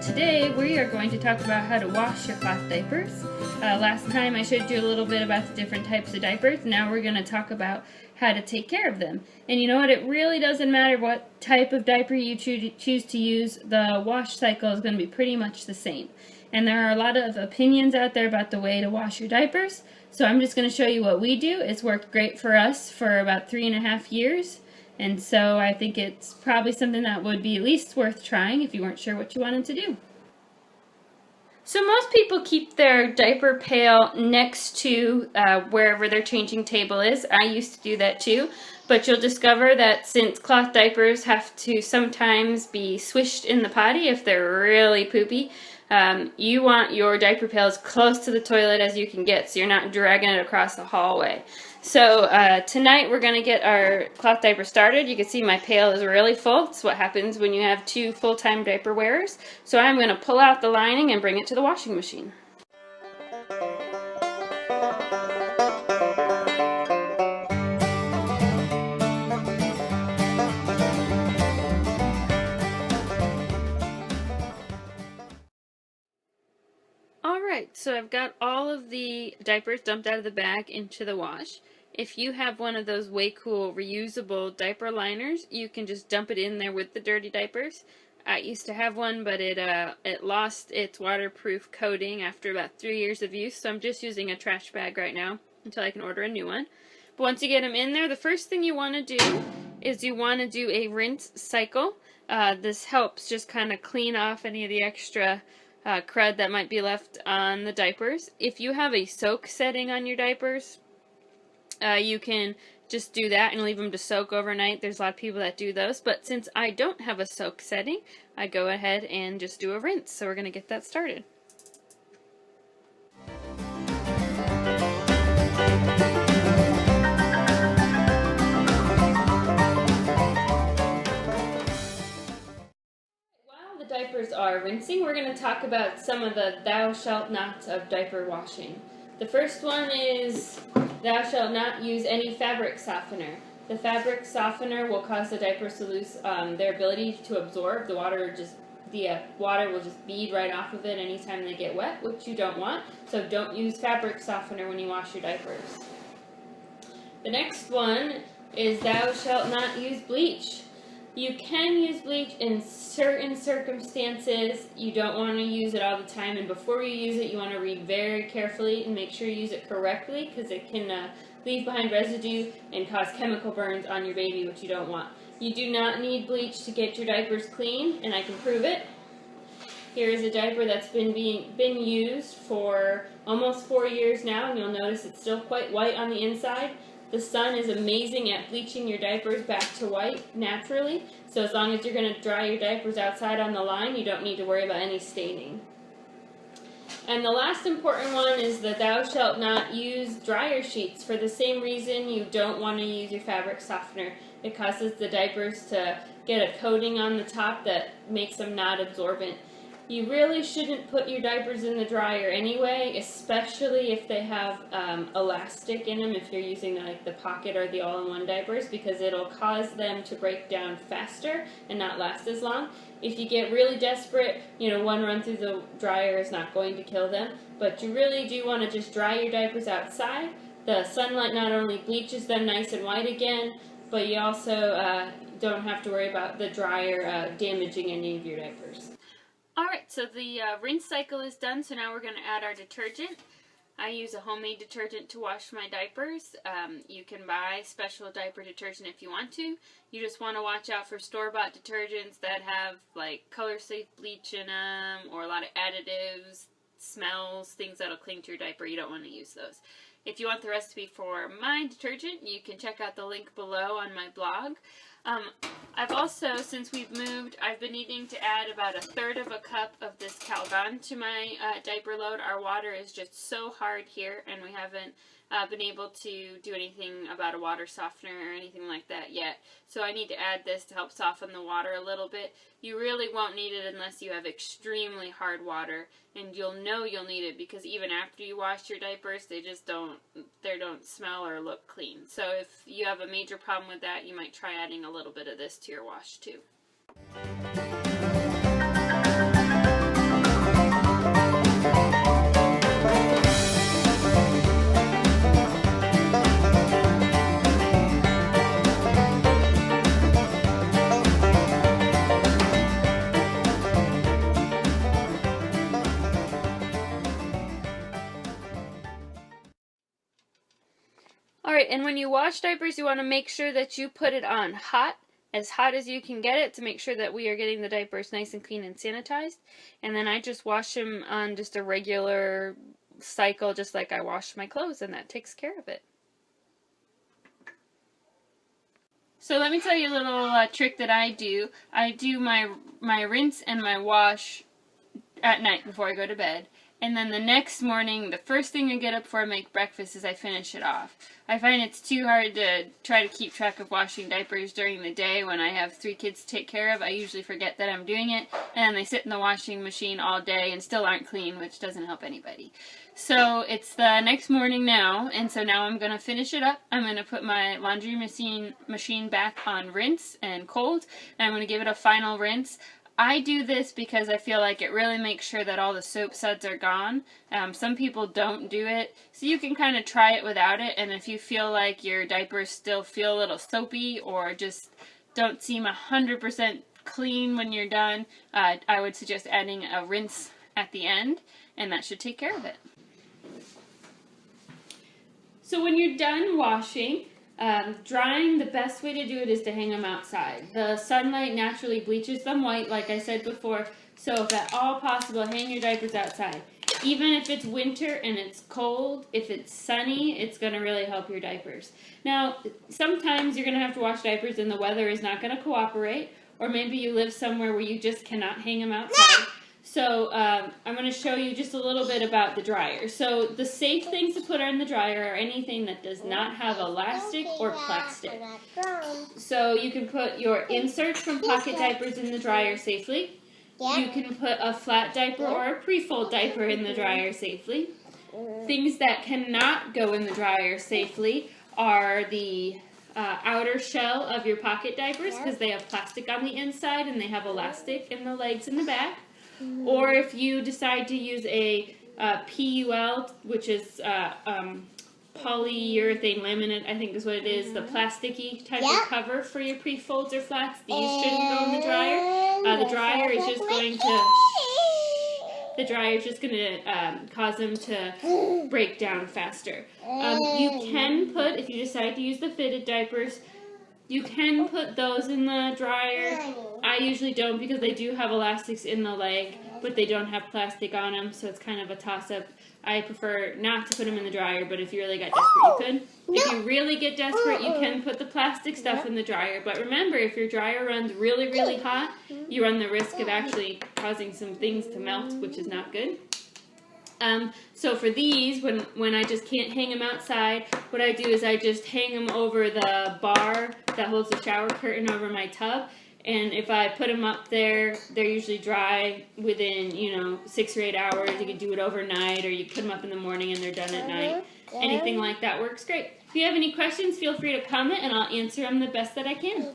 today we are going to talk about how to wash your cloth diapers. Last time I showed you a little bit about the different types of diapers. Now we're going to talk about how to take care of them. And you know what? It really doesn't matter what type of diaper you choose to use. The wash cycle is going to be pretty much the same. And there are a lot of opinions out there about the way to wash your diapers. So I'm just going to show you what we do. It's worked great for us for about 3.5 years. And so I think it's probably something that would be at least worth trying if you weren't sure what you wanted to do. So most people keep their diaper pail next to wherever their changing table is. I used to do that too. But you'll discover that since cloth diapers have to sometimes be swished in the potty if they're really poopy, you want your diaper pail as close to the toilet as you can get so you're not dragging it across the hallway. So tonight we're going to get our cloth diaper started. You can see my pail is really full. It's what happens when you have 2 full-time diaper wearers. So I'm going to pull out the lining and bring it to the washing machine. Alright, so I've got all of the diapers dumped out of the bag into the wash. If you have one of those way cool reusable diaper liners, you can just dump it in there with the dirty diapers. I used to have one, but it lost its waterproof coating after about 3 years of use, so I'm just using a trash bag right now until I can order a new one. But once you get them in there, the first thing you want to do is you want to do a rinse cycle. This helps just kind of clean off any of the extra crud that might be left on the diapers. If you have a soak setting on your diapers, you can just do that and leave them to soak overnight. There's a lot of people that do those, but since I don't have a soak setting, I go ahead and just do a rinse. So we're going to get that started. While the diapers are rinsing, we're going to talk about some of the thou shalt nots of diaper washing. The first one is thou shalt not use any fabric softener. The fabric softener will cause the diapers to lose their ability to absorb. The water will just bead right off of it anytime they get wet, which you don't want. So don't use fabric softener when you wash your diapers. The next one is thou shalt not use bleach. You can use bleach in certain circumstances. You don't want to use it all the time, and before you use it, you want to read very carefully and make sure you use it correctly, because it can leave behind residue and cause chemical burns on your baby, which you don't want. You do not need bleach to get your diapers clean, and I can prove it. Here is a diaper that's been used for almost 4 years now, and you'll notice it's still quite white on the inside. The sun is amazing at bleaching your diapers back to white naturally, so as long as you're going to dry your diapers outside on the line, you don't need to worry about any staining. And the last important one is that thou shalt not use dryer sheets for the same reason you don't want to use your fabric softener. It causes the diapers to get a coating on the top that makes them not absorbent. You really shouldn't put your diapers in the dryer anyway, especially if they have elastic in them, if you're using like the pocket or the all-in-one diapers, because it'll cause them to break down faster and not last as long. If you get really desperate, one run through the dryer is not going to kill them, but you really do want to just dry your diapers outside. The sunlight not only bleaches them nice and white again, but you also don't have to worry about the dryer damaging any of your diapers. Alright, so the rinse cycle is done, so now we're going to add our detergent. I use a homemade detergent to wash my diapers. You can buy special diaper detergent if you want to. You just want to watch out for store-bought detergents that have like color-safe bleach in them or a lot of additives, smells, things that'll cling to your diaper. You don't want to use those. If you want the recipe for my detergent, you can check out the link below on my blog. I've also, since we've moved, I've been needing to add about 1/3 of a cup of this Calgon to my diaper load. Our water is just so hard here, and we haven't been able to do anything about a water softener or anything like that yet. So I need to add this to help soften the water a little bit. You really won't need it unless you have extremely hard water, and you'll know you'll need it because even after you wash your diapers, they don't smell or look clean. So if you have a major problem with that, you might try adding a little bit of this to your wash too. and when you wash diapers, you want to make sure that you put it on hot as you can get it to make sure that we are getting the diapers nice and clean and sanitized. And then I just wash them on just a regular cycle, just like I wash my clothes, and that takes care of it. So let me tell you a little trick that I do. I do my rinse and my wash at night before I go to bed. And then the next morning, the first thing I get up before I make breakfast is I finish it off. I find it's too hard to try to keep track of washing diapers during the day when I have 3 kids to take care of. I usually forget that I'm doing it, and they sit in the washing machine all day and still aren't clean, which doesn't help anybody. So it's the next morning now, and so now I'm going to finish it up. I'm going to put my laundry machine back on rinse and cold, and I'm going to give it a final rinse. I do this because I feel like it really makes sure that all the soap suds are gone. Some people don't do it, so you can kind of try it without it, and if you feel like your diapers still feel a little soapy or just don't seem 100% clean when you're done, I would suggest adding a rinse at the end, and that should take care of it. So when you're done washing, drying, the best way to do it is to hang them outside. The sunlight naturally bleaches them white, like I said before, so if at all possible, hang your diapers outside. Even if it's winter and it's cold, if it's sunny, it's going to really help your diapers. Now, sometimes you're going to have to wash diapers and the weather is not going to cooperate, or maybe you live somewhere where you just cannot hang them outside. So I'm going to show you just a little bit about the dryer. So the safe things to put on the dryer are anything that does not have elastic or plastic. So you can put your inserts from pocket diapers in the dryer safely. You can put a flat diaper or a pre-fold diaper in the dryer safely. Things that cannot go in the dryer safely are the outer shell of your pocket diapers, because they have plastic on the inside and they have elastic in the legs and the back. Or if you decide to use a PUL, which is polyurethane laminate, I think is what it is, the plasticky type of cover for your pre-folds or flats, these shouldn't go in the dryer. The dryer is just going to cause them to break down faster. You can put, if you decide to use the fitted diapers, you can put those in the dryer. I usually don't because they do have elastics in the leg, but they don't have plastic on them, so it's kind of a toss-up. I prefer not to put them in the dryer, but if you really got desperate, you could. If you really get desperate, you can put the plastic stuff in the dryer. But remember, if your dryer runs really, really hot, you run the risk of actually causing some things to melt, which is not good. So for these, when I just can't hang them outside, what I do is I just hang them over the bar that holds the shower curtain over my tub. And if I put them up there, they're usually dry within, 6 or 8 hours. You can do it overnight, or you put them up in the morning and they're done at night. Anything like that works great. If you have any questions, feel free to comment and I'll answer them the best that I can.